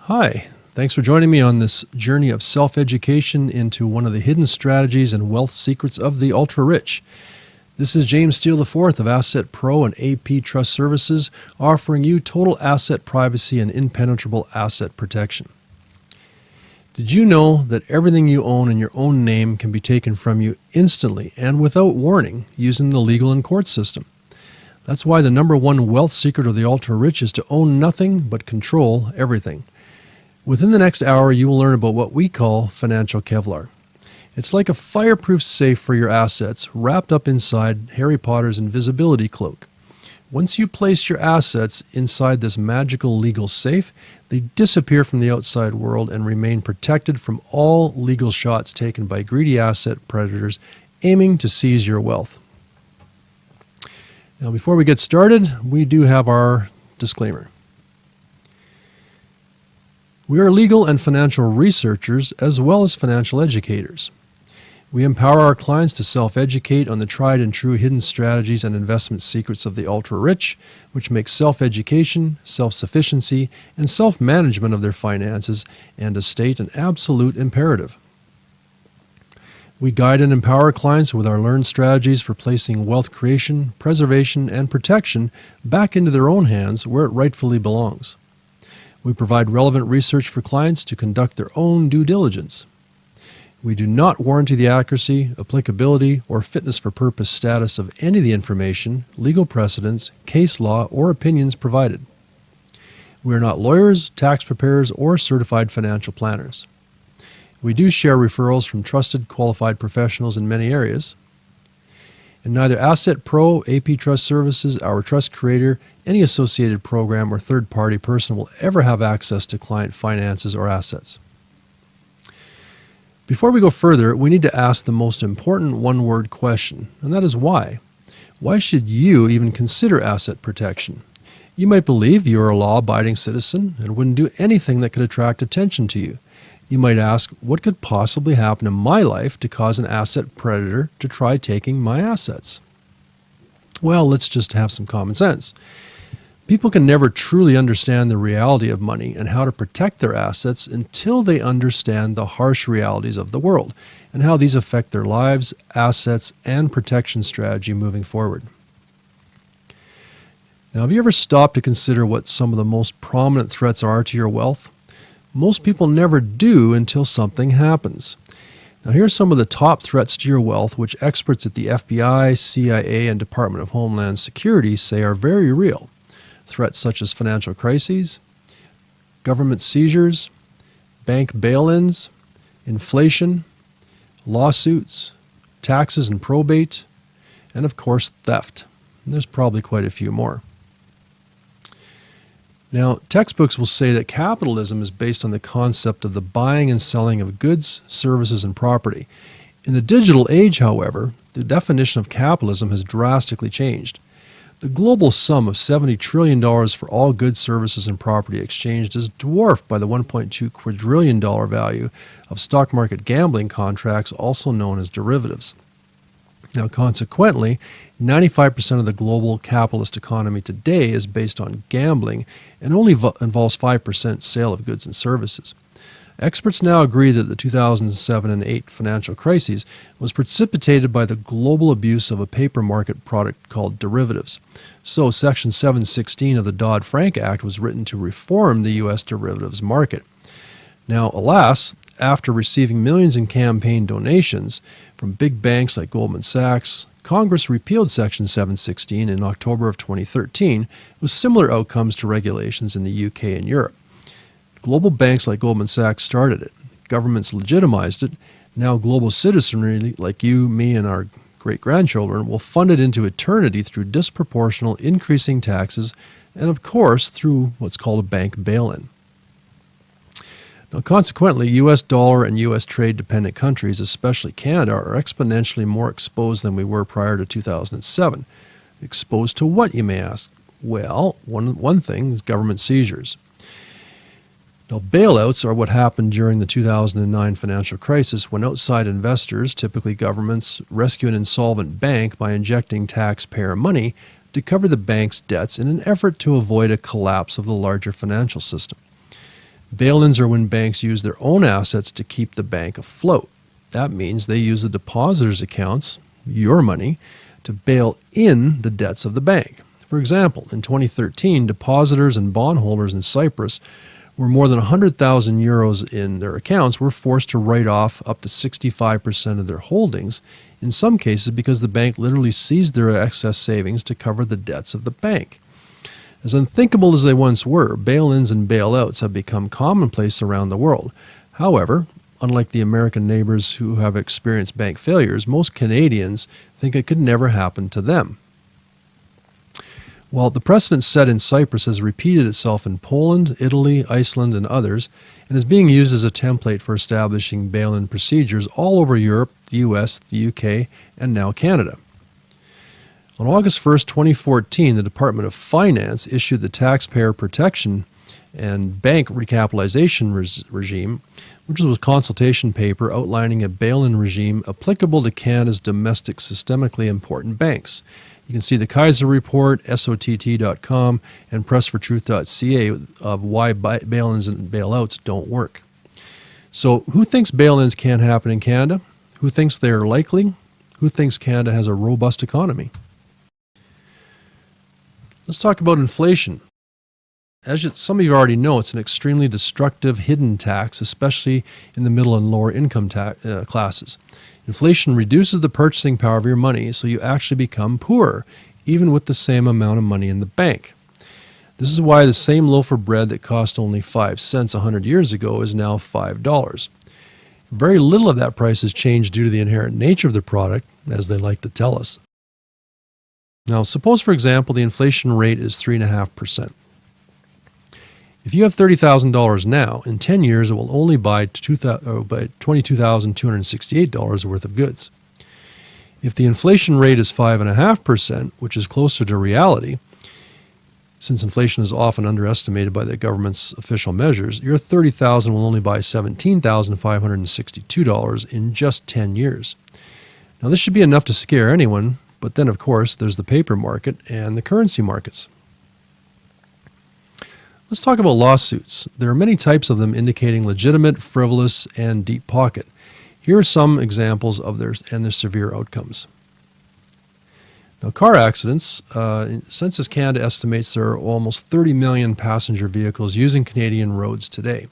Hi, thanks for joining me on this journey of self-education into one of the hidden strategies and wealth secrets of the ultra-rich. This is James Steele IV of AssetPro and AP Trust Services, offering you total asset privacy and impenetrable asset protection. Did you know that everything you own in your own name can be taken from you instantly and without warning using the legal and court system? That's why the number one wealth secret of the ultra-rich is to own nothing but control everything. Within the next hour, you will learn about what we call Financial Kevlar. It's like a fireproof safe for your assets wrapped up inside Harry Potter's invisibility cloak. Once you place your assets inside this magical legal safe, they disappear from the outside world and remain protected from all legal shots taken by greedy asset predators aiming to seize your wealth. Now, before we get started, we do have our disclaimer. We are legal and financial researchers as well as financial educators. We empower our clients to self-educate on the tried and true hidden strategies and investment secrets of the ultra-rich, which make self-education, self-sufficiency, and self-management of their finances and estate an absolute imperative. We guide and empower clients with our learned strategies for placing wealth creation, preservation, and protection back into their own hands where it rightfully belongs. We provide relevant research for clients to conduct their own due diligence. We do not warranty the accuracy, applicability, or fitness for purpose status of any of the information, legal precedents, case law, or opinions provided. We are not lawyers, tax preparers, or certified financial planners. We do share referrals from trusted, qualified professionals in many areas. And neither AssetPro, AP Trust Services, our trust creator, any associated program, or third-party person will ever have access to client finances or assets. Before we go further, we need to ask the most important one-word question, and that is why. Why should you even consider asset protection? You might believe you are a law-abiding citizen and wouldn't do anything that could attract attention to you. You might ask, what could possibly happen in my life to cause an asset predator to try taking my assets? Well, let's just have some common sense. People can never truly understand the reality of money and how to protect their assets until they understand the harsh realities of the world and how these affect their lives, assets, and protection strategy moving forward. Now, have you ever stopped to consider what some of the most prominent threats are to your wealth? Most people never do until something happens. Now, here are some of the top threats to your wealth which experts at the FBI, CIA, and Department of Homeland Security say are very real. Threats such as financial crises, government seizures, bank bail-ins, inflation, lawsuits, taxes and probate, and of course theft. And there's probably quite a few more. Now, textbooks will say that capitalism is based on the concept of the buying and selling of goods, services, and property. In the digital age, however, the definition of capitalism has drastically changed. The global sum of $70 trillion for all goods, services, and property exchanged is dwarfed by the $1.2 quadrillion value of stock market gambling contracts, also known as derivatives. Now, consequently, 95% of the global capitalist economy today is based on gambling and only involves 5% sale of goods and services. Experts now agree that the 2007 and 8 financial crises was precipitated by the global abuse of a paper market product called derivatives. So Section 716 of the Dodd-Frank Act was written to reform the U.S. derivatives market. Now, alas, after receiving millions in campaign donations from big banks like Goldman Sachs, Congress repealed Section 716 in October of 2013 with similar outcomes to regulations in the UK and Europe. Global banks like Goldman Sachs started it. Governments legitimized it. Now global citizenry like you, me, and our great-grandchildren will fund it into eternity through disproportional increasing taxes and, of course, through what's called a bank bail-in. Now, consequently, U.S. dollar and U.S. trade-dependent countries, especially Canada, are exponentially more exposed than we were prior to 2007. Exposed to what, you may ask? Well, one thing is government seizures. Now, bailouts are what happened during the 2009 financial crisis when outside investors, typically governments, rescue an insolvent bank by injecting taxpayer money to cover the bank's debts in an effort to avoid a collapse of the larger financial system. Bail-ins are when banks use their own assets to keep the bank afloat. That means they use the depositors' accounts, your money, to bail in the debts of the bank. For example, in 2013, depositors and bondholders in Cyprus where more than 100,000 euros in their accounts were forced to write off up to 65% of their holdings, in some cases because the bank literally seized their excess savings to cover the debts of the bank. As unthinkable as they once were, bail-ins and bail-outs have become commonplace around the world. However, unlike the American neighbors who have experienced bank failures, most Canadians think it could never happen to them. Well, the precedent set in Cyprus has repeated itself in Poland, Italy, Iceland, and others, and is being used as a template for establishing bail-in procedures all over Europe, the US, the UK, and now Canada. On August 1st, 2014, the Department of Finance issued the Taxpayer Protection and Bank Recapitalization Regime, which was a consultation paper outlining a bail-in regime applicable to Canada's domestic systemically important banks. You can see the Kaiser Report, SOTT.com, and PressForTruth.ca of why bail-ins and bail-outs don't work. So who thinks bail-ins can't happen in Canada? Who thinks they are likely? Who thinks Canada has a robust economy? Let's talk about inflation. As some of you already know, it's an extremely destructive hidden tax, especially in the middle and lower income classes. Inflation reduces the purchasing power of your money, so you actually become poorer, even with the same amount of money in the bank. This is why the same loaf of bread that cost only 5 cents 100 years ago is now $5. Very little of that price has changed due to the inherent nature of the product, as they like to tell us. Now, suppose, for example, the inflation rate is 3.5%. If you have $30,000 now, in 10 years it will only buy $22,268 worth of goods. If the inflation rate is 5.5%, which is closer to reality, since inflation is often underestimated by the government's official measures, your $30,000 will only buy $17,562 in just 10 years. Now, this should be enough to scare anyone, but then, of course, there's the paper market and the currency markets. Let's talk about lawsuits. There are many types of them indicating legitimate, frivolous, and deep pocket. Here are some examples of their severe outcomes. Now, car accidents. Census Canada estimates there are almost 30 million passenger vehicles using Canadian roads today.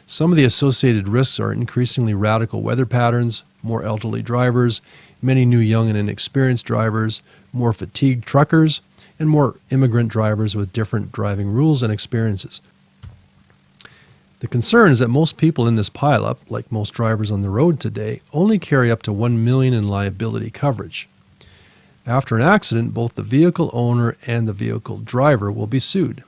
Some of the associated risks are increasingly radical weather patterns, more elderly drivers, many new young and inexperienced drivers, more fatigued truckers, and more immigrant drivers with different driving rules and experiences. The concern is that most people in this pileup, like most drivers on the road today, only carry up to $1 million in liability coverage. After an accident, both the vehicle owner and the vehicle driver will be sued.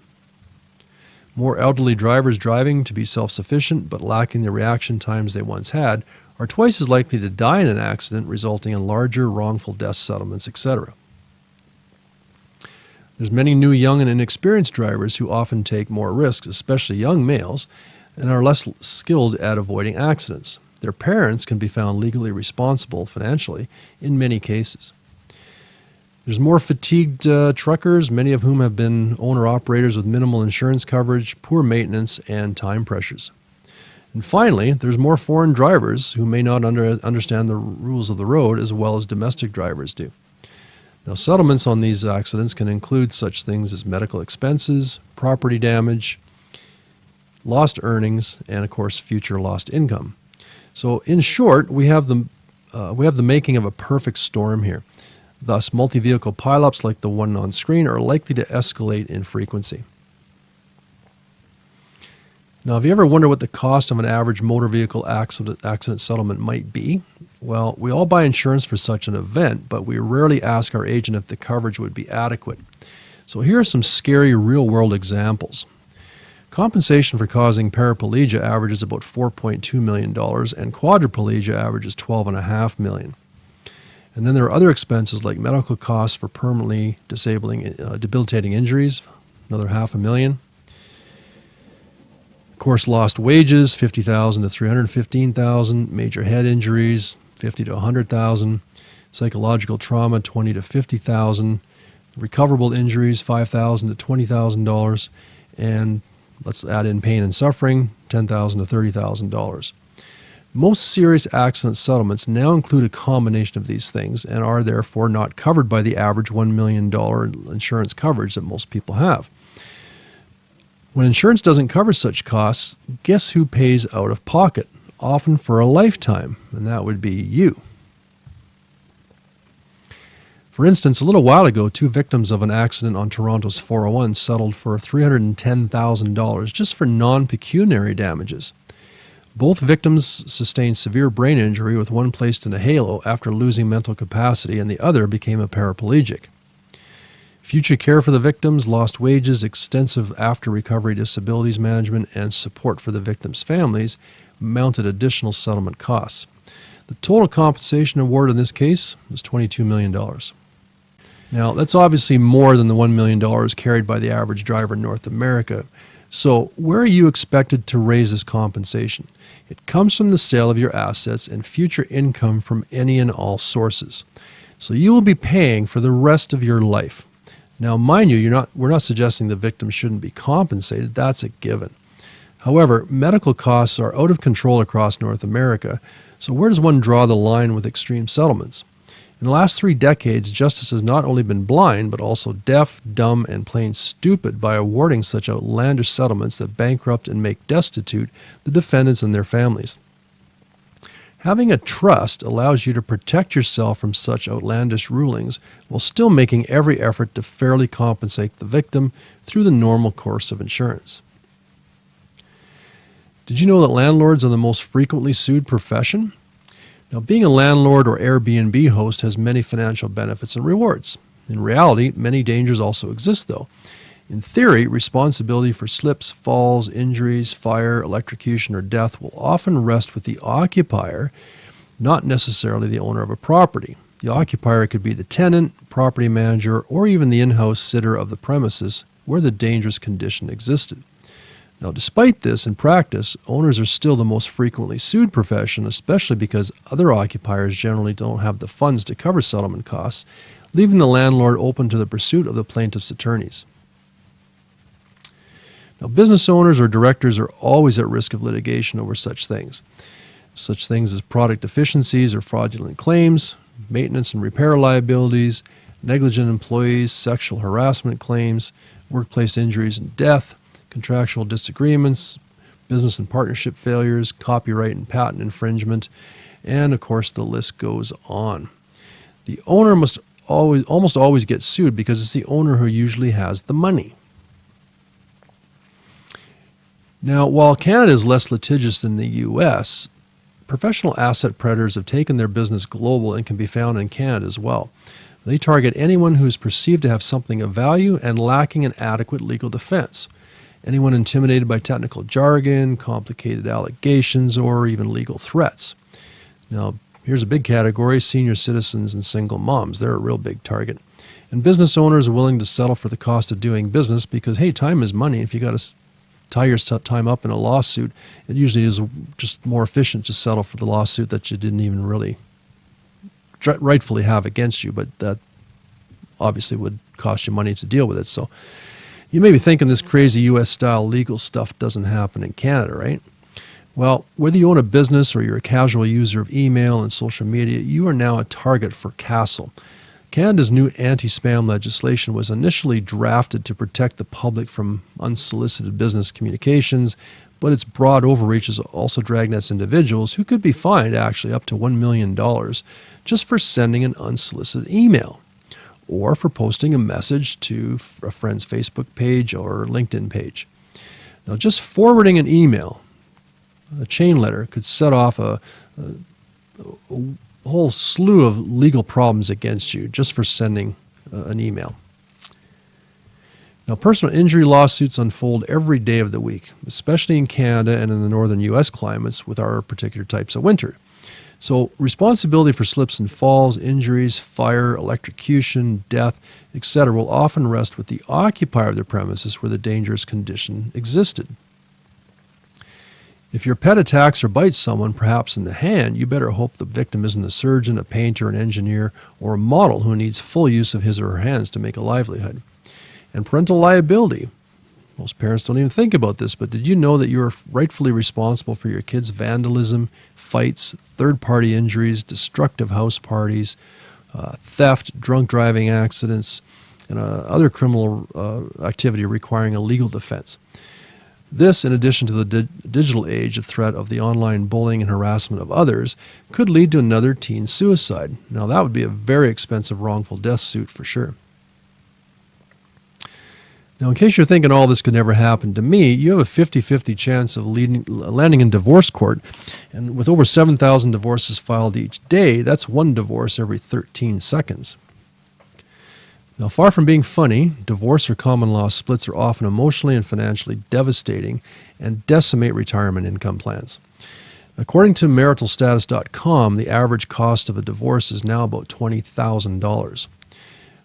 More elderly drivers driving to be self-sufficient but lacking the reaction times they once had are twice as likely to die in an accident, resulting in larger wrongful death settlements, etc. There's many new young and inexperienced drivers who often take more risks, especially young males, and are less skilled at avoiding accidents. Their parents can be found legally responsible financially in many cases. There's more fatigued truckers, many of whom have been owner-operators with minimal insurance coverage, poor maintenance, and time pressures. And finally, there's more foreign drivers who may not understand the rules of the road as well as domestic drivers do. Now, settlements on these accidents can include such things as medical expenses, property damage, lost earnings, and of course, future lost income. So, in short, we have the making of a perfect storm here. Thus, multi-vehicle pileups like the one on screen are likely to escalate in frequency. Now, have you ever wondered what the cost of an average motor vehicle accident settlement might be? Well, we all buy insurance for such an event, but we rarely ask our agent if the coverage would be adequate. So here are some scary real-world examples. Compensation for causing paraplegia averages about $4.2 million, and quadriplegia averages $12.5 million. And then there are other expenses like medical costs for permanently debilitating injuries, another $500,000. Of course, lost wages, $50,000 to $315,000. Major head injuries, $50,000 to $100,000. Psychological trauma, $20,000 to $50,000. Recoverable injuries, $5,000 to $20,000. And let's add in pain and suffering, $10,000 to $30,000. Most serious accident settlements now include a combination of these things and are therefore not covered by the average $1 million insurance coverage that most people have. When insurance doesn't cover such costs, guess who pays out of pocket, often for a lifetime, and that would be you. For instance, a little while ago, 2 victims of an accident on Toronto's 401 settled for $310,000 just for non-pecuniary damages. Both victims sustained severe brain injury, with one placed in a halo after losing mental capacity and the other became a paraplegic. Future care for the victims, lost wages, extensive after-recovery disabilities management, and support for the victims' families mounted additional settlement costs. The total compensation award in this case was $22 million. Now, that's obviously more than the $1 million carried by the average driver in North America. So, where are you expected to raise this compensation? It comes from the sale of your assets and future income from any and all sources. So, you will be paying for the rest of your life. Now, mind you, we're not suggesting the victim shouldn't be compensated. That's a given. However, medical costs are out of control across North America. So, where does one draw the line with extreme settlements? In the last 3 decades, justice has not only been blind, but also deaf, dumb, and plain stupid by awarding such outlandish settlements that bankrupt and make destitute the defendants and their families. Having a trust allows you to protect yourself from such outlandish rulings while still making every effort to fairly compensate the victim through the normal course of insurance. Did you know that landlords are the most frequently sued profession? Now, being a landlord or Airbnb host has many financial benefits and rewards. In reality, many dangers also exist, though. In theory, responsibility for slips, falls, injuries, fire, electrocution, or death will often rest with the occupier, not necessarily the owner of a property. The occupier could be the tenant, property manager, or even the in-house sitter of the premises where the dangerous condition existed. Now, despite this, in practice, owners are still the most frequently sued profession, especially because other occupiers generally don't have the funds to cover settlement costs, leaving the landlord open to the pursuit of the plaintiff's attorneys. Now, business owners or directors are always at risk of litigation over such things as product deficiencies or fraudulent claims, maintenance and repair liabilities, negligent employees, sexual harassment claims, workplace injuries and death, contractual disagreements, business and partnership failures, copyright and patent infringement, and of course the list goes on. The owner must almost always get sued because it's the owner who usually has the money. Now, while Canada is less litigious than the U.S., professional asset predators have taken their business global and can be found in Canada as well. They target anyone who is perceived to have something of value and lacking an adequate legal defense. Anyone intimidated by technical jargon, complicated allegations, or even legal threats. Now, here's a big category: senior citizens and single moms. They're a real big target. And business owners are willing to settle for the cost of doing business because, hey, time is money. If you got to tie your time up in a lawsuit, it usually is just more efficient to settle for the lawsuit that you didn't even really rightfully have against you, but that obviously would cost you money to deal with it. So you may be thinking this crazy U.S.-style legal stuff doesn't happen in Canada, right? Well, whether you own a business or you're a casual user of email and social media, you are now a target for CASL. Canada's new anti-spam legislation was initially drafted to protect the public from unsolicited business communications, but its broad overreach has also dragnet individuals who could be fined actually up to $1 million just for sending an unsolicited email, or for posting a message to a friend's Facebook page or LinkedIn page. Now, just forwarding an email, a chain letter, could set off a whole slew of legal problems against you just for sending an email. Now, personal injury lawsuits unfold every day of the week, especially in Canada and in the northern U.S. climates with our particular types of winter. So responsibility for slips and falls, injuries, fire, electrocution, death, etc. will often rest with the occupier of the premises where the dangerous condition existed. If your pet attacks or bites someone, perhaps in the hand, you better hope the victim isn't a surgeon, a painter, an engineer, or a model who needs full use of his or her hands to make a livelihood. And parental liability. Most parents don't even think about this, but did you know that you are rightfully responsible for your kids' vandalism, fights, third-party injuries, destructive house parties, theft, drunk driving accidents, and other criminal activity requiring a legal defense? This, in addition to the digital age of threat of the online bullying and harassment of others, could lead to another teen suicide. Now, that would be a very expensive wrongful death suit for sure. Now, in case you're thinking all this could never happen to me, you have a 50-50 chance of landing in divorce court. And with over 7,000 divorces filed each day, that's one divorce every 13 seconds. Now, far from being funny, divorce or common law splits are often emotionally and financially devastating and decimate retirement income plans. According to maritalstatus.com, the average cost of a divorce is now about $20,000.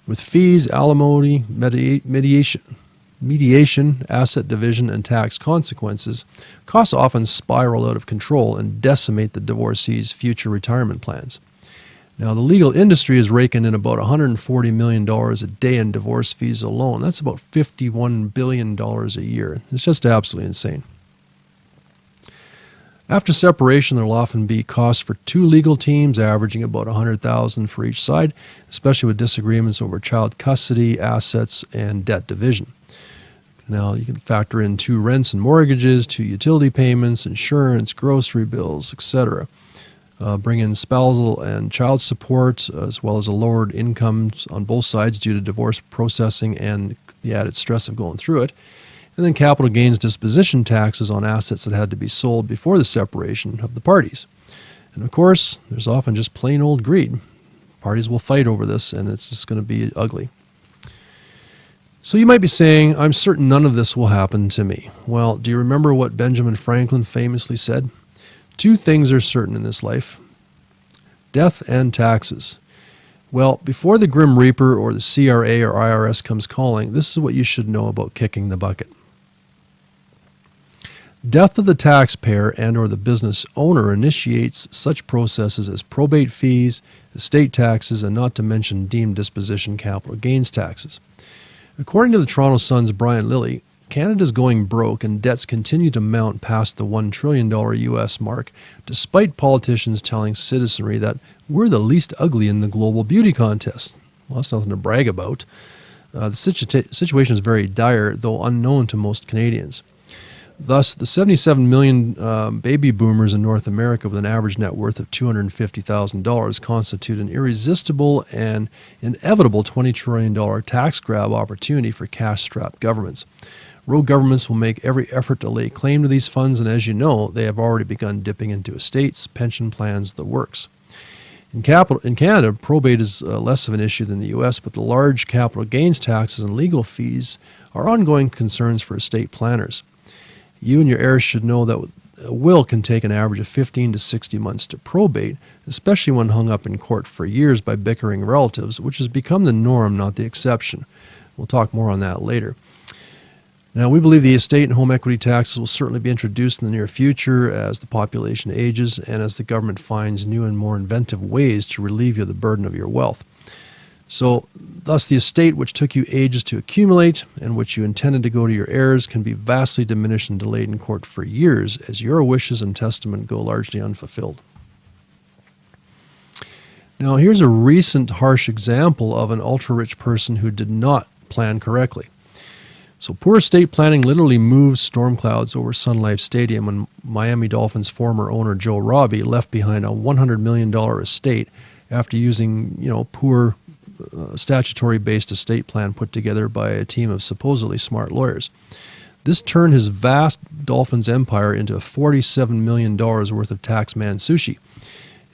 With fees, alimony, mediation, asset division, and tax consequences, costs often spiral out of control and decimate the divorcee's future retirement plans. Now, the legal industry is raking in about $140 million a day in divorce fees alone. That's about $51 billion a year. It's just absolutely insane. After separation, there will often be costs for two legal teams, averaging about $100,000 for each side, especially with disagreements over child custody, assets, and debt division. Now, you can factor in two rents and mortgages, two utility payments, insurance, grocery bills, etc. Bring in spousal and child support, as well as a lowered incomes on both sides due to divorce processing and the added stress of going through it. And then capital gains disposition taxes on assets that had to be sold before the separation of the parties. And of course, there's often just plain old greed. Parties will fight over this, and it's just going to be ugly. So you might be saying, I'm certain none of this will happen to me. Well, do you remember what Benjamin Franklin famously said? Two things are certain in this life: death and taxes. Well, before the Grim Reaper or the CRA or IRS comes calling, this is what you should know about kicking the bucket. Death of the taxpayer and or the business owner initiates such processes as probate fees, estate taxes, and not to mention deemed disposition capital gains taxes. According to the Toronto Sun's Brian Lilly, Canada's going broke and debts continue to mount past the $1 trillion U.S. mark, despite politicians telling citizenry that we're the least ugly in the global beauty contest. Well, that's nothing to brag about. The situation is very dire, though unknown to most Canadians. Thus, the 77 million baby boomers in North America with an average net worth of $250,000 constitute an irresistible and inevitable $20 trillion tax grab opportunity for cash-strapped governments. Rogue governments will make every effort to lay claim to these funds, and as you know, they have already begun dipping into estates, pension plans, the works. In Canada, probate is less of an issue than the U.S., but the large capital gains taxes and legal fees are ongoing concerns for estate planners. You and your heirs should know that a will can take an average of 15 to 60 months to probate, especially when hung up in court for years by bickering relatives, which has become the norm, not the exception. We'll talk more on that later. Now, we believe the estate and home equity taxes will certainly be introduced in the near future as the population ages and as the government finds new and more inventive ways to relieve you of the burden of your wealth. So, thus, the estate which took you ages to accumulate and which you intended to go to your heirs can be vastly diminished and delayed in court for years as your wishes and testament go largely unfulfilled. Now, here's a recent harsh example of an ultra-rich person who did not plan correctly. So poor estate planning literally moved storm clouds over Sun Life Stadium when Miami Dolphins former owner Joe Robbie left behind a $100 million estate after using, poor statutory-based estate plan put together by a team of supposedly smart lawyers. This turned his vast Dolphins empire into $47 million worth of taxman sushi.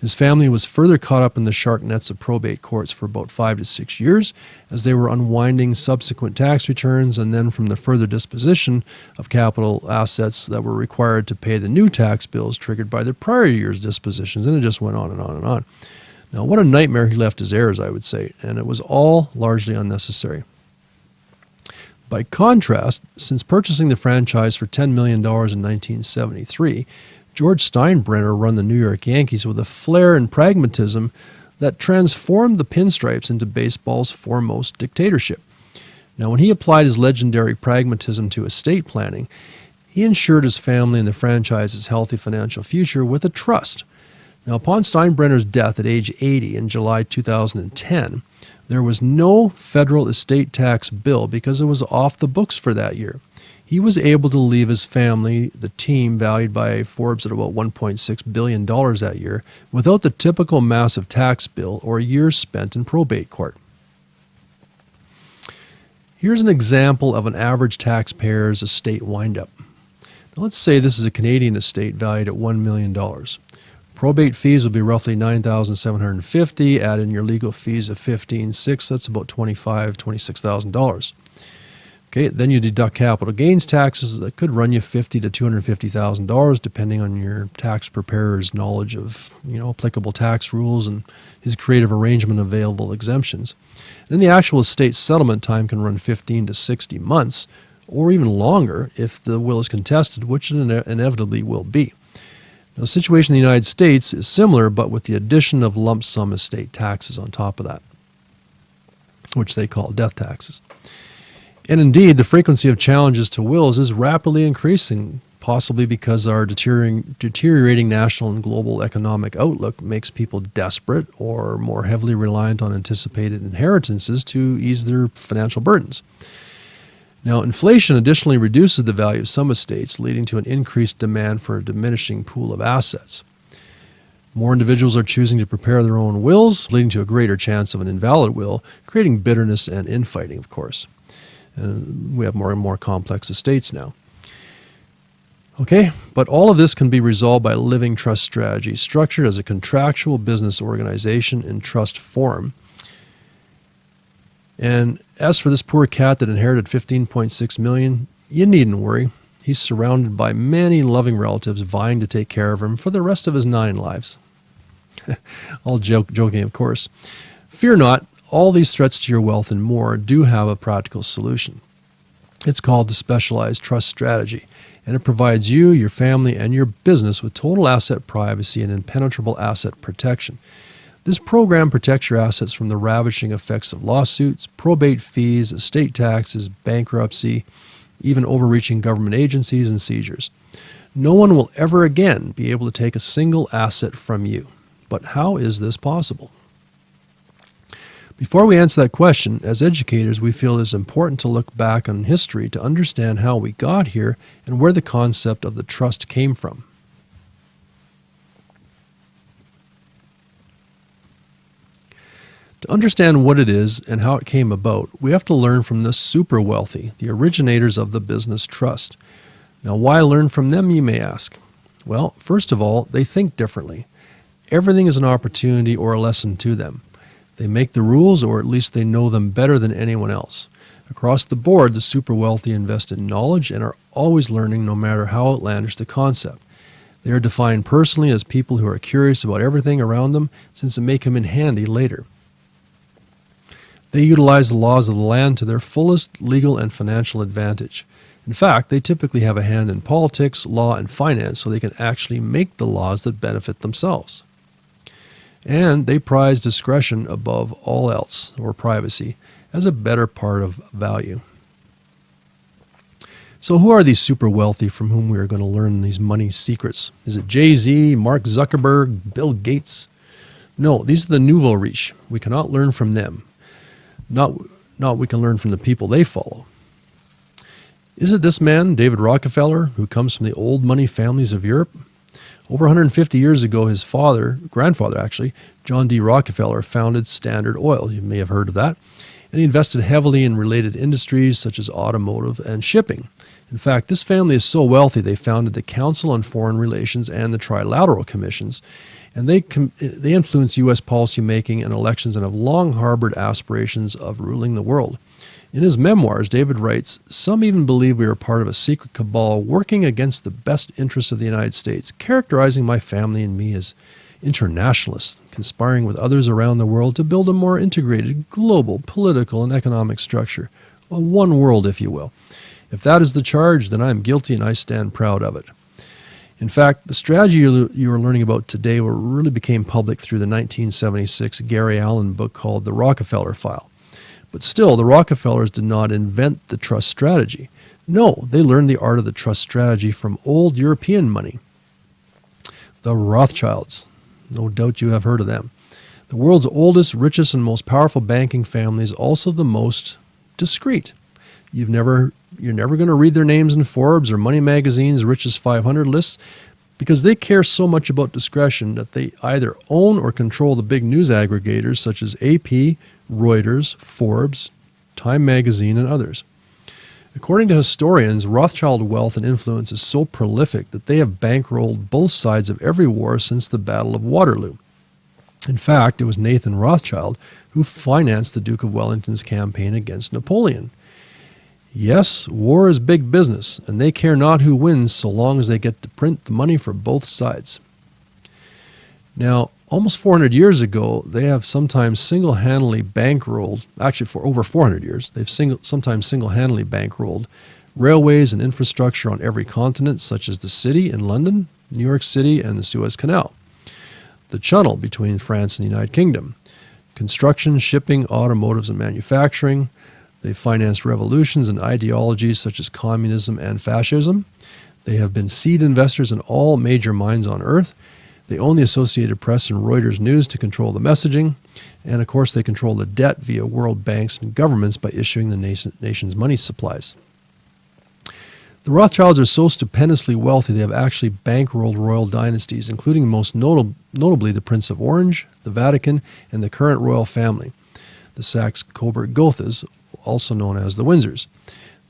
His family was further caught up in the shark nets of probate courts for about 5 to 6 years as they were unwinding subsequent tax returns and then from the further disposition of capital assets that were required to pay the new tax bills triggered by the prior year's dispositions, and it just went on and on and on. Now, what a nightmare he left his heirs, I would say, and it was all largely unnecessary. By contrast, since purchasing the franchise for $10 million in 1973, George Steinbrenner run the New York Yankees with a flair and pragmatism that transformed the pinstripes into baseball's foremost dictatorship. Now, when he applied his legendary pragmatism to estate planning, he ensured his family and the franchise's healthy financial future with a trust. Now, upon Steinbrenner's death at age 80 in July 2010, there was no federal estate tax bill because it was off the books for that year. He was able to leave his family, the team valued by Forbes at about $1.6 billion that year, without the typical massive tax bill or years spent in probate court. Here's an example of an average taxpayer's estate windup. Now, let's say this is a Canadian estate valued at $1 million. Probate fees will be roughly $9,750. Add in your legal fees of $15,600. That's about $26,000. Okay, then you deduct capital gains taxes that could run you $50,000 to $250,000, depending on your tax preparer's knowledge of applicable tax rules and his creative arrangement of available exemptions. And then the actual estate settlement time can run 15 to 60 months, or even longer if the will is contested, which it inevitably will be. Now, the situation in the United States is similar, but with the addition of lump sum estate taxes on top of that, which they call death taxes. And indeed, the frequency of challenges to wills is rapidly increasing, possibly because our deteriorating national and global economic outlook makes people desperate or more heavily reliant on anticipated inheritances to ease their financial burdens. Now, inflation additionally reduces the value of some estates, leading to an increased demand for a diminishing pool of assets. More individuals are choosing to prepare their own wills, leading to a greater chance of an invalid will, creating bitterness and infighting, of course. And we have more and more complex estates now. Okay, but all of this can be resolved by living trust strategy, structured as a contractual business organization in trust form. And as for this poor cat that inherited $15.6 million, you needn't worry. He's surrounded by many loving relatives vying to take care of him for the rest of his 9 lives. All joking, of course. Fear not. All these threats to your wealth and more do have a practical solution. It's called the Specialized Trust Strategy, and it provides you, your family, and your business with total asset privacy and impenetrable asset protection. This program protects your assets from the ravishing effects of lawsuits, probate fees, estate taxes, bankruptcy, even overreaching government agencies and seizures. No one will ever again be able to take a single asset from you. But how is this possible? Before we answer that question, as educators, we feel it is important to look back on history to understand how we got here and where the concept of the trust came from. To understand what it is and how it came about, we have to learn from the super wealthy, the originators of the business trust. Now, why learn from them, you may ask? Well, first of all, they think differently. Everything is an opportunity or a lesson to them. They make the rules, or at least they know them better than anyone else. Across the board, the super wealthy invest in knowledge and are always learning, no matter how outlandish the concept. They are defined personally as people who are curious about everything around them, since it may come in handy later. They utilize the laws of the land to their fullest legal and financial advantage. In fact, they typically have a hand in politics, law, and finance, so they can actually make the laws that benefit themselves. And they prize discretion above all else, or privacy, as a better part of value. So who are these super wealthy from whom we are going to learn these money secrets? Is it Jay-Z, Mark Zuckerberg, Bill Gates? No, these are the nouveau riche. We cannot learn from them. Not we can learn from the people they follow. Is it this man, David Rockefeller, who comes from the old money families of Europe? Over 150 years ago, his grandfather actually, John D. Rockefeller, founded Standard Oil. You may have heard of that. And he invested heavily in related industries such as automotive and shipping. In fact, this family is so wealthy they founded the Council on Foreign Relations and the Trilateral Commissions, and they influence U.S. policymaking and elections and have long harbored aspirations of ruling the world. In his memoirs, David writes, "Some even believe we are part of a secret cabal working against the best interests of the United States, characterizing my family and me as internationalists, conspiring with others around the world to build a more integrated global political and economic structure, a one world, if you will. If that is the charge, then I am guilty and I stand proud of it." In fact, the strategy you are learning about today really became public through the 1976 Gary Allen book called The Rockefeller File. But still, the Rockefellers did not invent the trust strategy. No, they learned the art of the trust strategy from old European money. The Rothschilds. No doubt you have heard of them. The world's oldest, richest, and most powerful banking family is also the most discreet. You're never going to read their names in Forbes or Money Magazine's Richest 500 lists because they care so much about discretion that they either own or control the big news aggregators such as AP, Reuters, Forbes, Time Magazine, and others. According to historians, Rothschild wealth and influence is so prolific that they have bankrolled both sides of every war since the Battle of Waterloo. In fact, it was Nathan Rothschild who financed the Duke of Wellington's campaign against Napoleon. Yes, war is big business, and they care not who wins so long as they get to print the money for both sides. Now, almost 400 years ago, they have sometimes single-handedly bankrolled, actually for over 400 years, they've sometimes single-handedly bankrolled railways and infrastructure on every continent, such as the City in London, New York City, and the Suez Canal, the Channel between France and the United Kingdom, construction, shipping, automotives, and manufacturing. They financed revolutions and ideologies such as communism and fascism. They have been seed investors in all major mines on earth. They own the Associated Press and Reuters News to control the messaging. And of course, they control the debt via world banks and governments by issuing the nation's money supplies. The Rothschilds are so stupendously wealthy they have actually bankrolled royal dynasties, including most notably the Prince of Orange, the Vatican, and the current royal family, the Saxe-Coburg-Gothas, also known as the Windsors.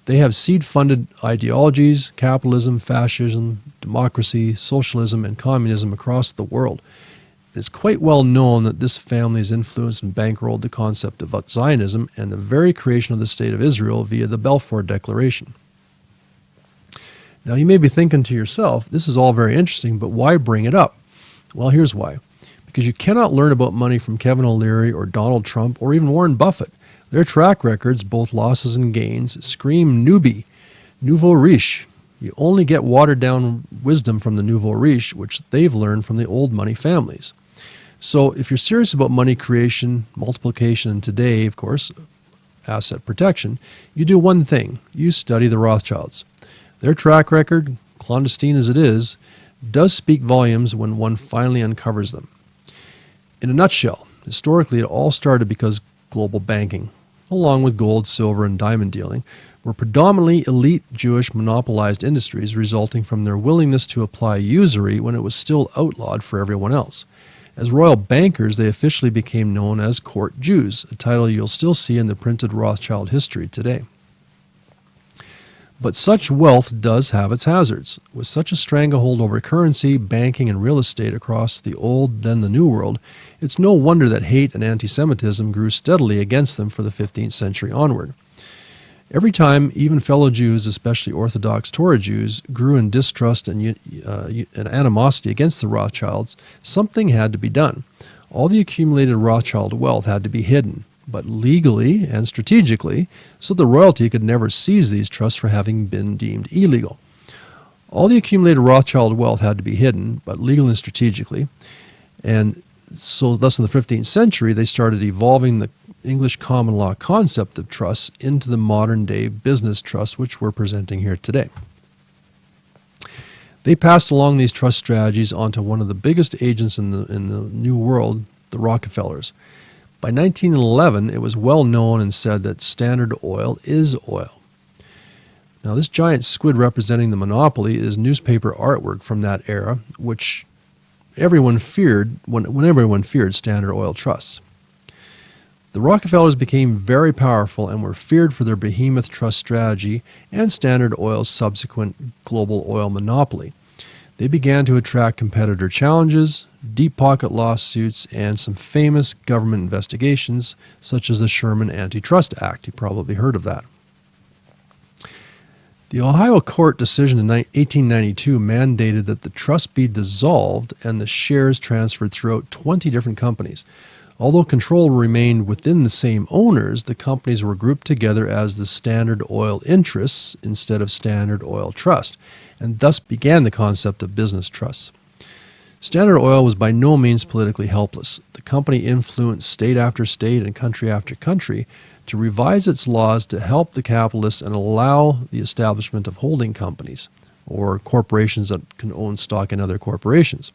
They have seed-funded ideologies, capitalism, fascism, democracy, socialism, and communism across the world. It is quite well known that this family has influenced and bankrolled the concept of Zionism and the very creation of the State of Israel via the Balfour Declaration. Now, you may be thinking to yourself, this is all very interesting, but why bring it up? Well, here's why. Because you cannot learn about money from Kevin O'Leary or Donald Trump or even Warren Buffett. Their track records, both losses and gains, scream newbie, nouveau riche. You only get watered-down wisdom from the nouveau riche, which they've learned from the old money families. So if you're serious about money creation, multiplication, and today, of course, asset protection, you do one thing. You study the Rothschilds. Their track record, clandestine as it is, does speak volumes when one finally uncovers them. In a nutshell, historically it all started because global banking, along with gold, silver, and diamond dealing, were predominantly elite Jewish monopolized industries resulting from their willingness to apply usury when it was still outlawed for everyone else. As royal bankers, they officially became known as court Jews, a title you'll still see in the printed Rothschild history today. But such wealth does have its hazards. With such a stranglehold over currency, banking, and real estate across the old, then the new world, it's no wonder that hate and anti-Semitism grew steadily against them for the 15th century onward. Every time, even fellow Jews, especially Orthodox Torah Jews, grew in distrust and animosity against the Rothschilds, something had to be done. All the accumulated Rothschild wealth had to be hidden, but legally and strategically, so the royalty could never seize these trusts for having been deemed illegal. All the accumulated Rothschild wealth had to be hidden, but legally and strategically, and so thus in the 15th century they started evolving the English common law concept of trusts into the modern day business trust which we're presenting here today. They passed along these trust strategies onto one of the biggest agents in the New World, the Rockefellers. By 1911, it was well known and said that Standard Oil is oil. Now, this giant squid representing the monopoly is newspaper artwork from that era, which everyone feared when everyone feared Standard Oil trusts. The Rockefellers became very powerful and were feared for their behemoth trust strategy and Standard Oil's subsequent global oil monopoly. They began to attract competitor challenges, deep pocket lawsuits, and some famous government investigations, such as the Sherman Antitrust Act. You probably heard of that. The Ohio court decision in 1892 mandated that the trust be dissolved and the shares transferred throughout 20 different companies. Although control remained within the same owners, the companies were grouped together as the Standard Oil Interests instead of Standard Oil Trust, and thus began the concept of business trusts. Standard Oil was by no means politically helpless. The company influenced state after state and country after country to revise its laws to help the capitalists and allow the establishment of holding companies, or corporations that can own stock in other corporations.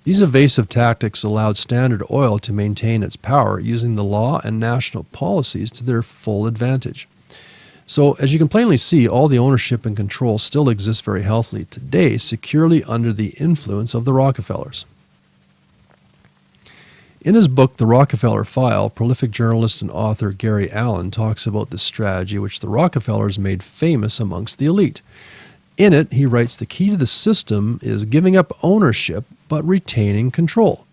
These evasive tactics allowed Standard Oil to maintain its power using the law and national policies to their full advantage. So, as you can plainly see, all the ownership and control still exists very healthily today, securely under the influence of the Rockefellers. In his book, The Rockefeller File, prolific journalist and author Gary Allen talks about this strategy which the Rockefellers made famous amongst the elite. In it, he writes, the key to the system is giving up ownership but retaining control.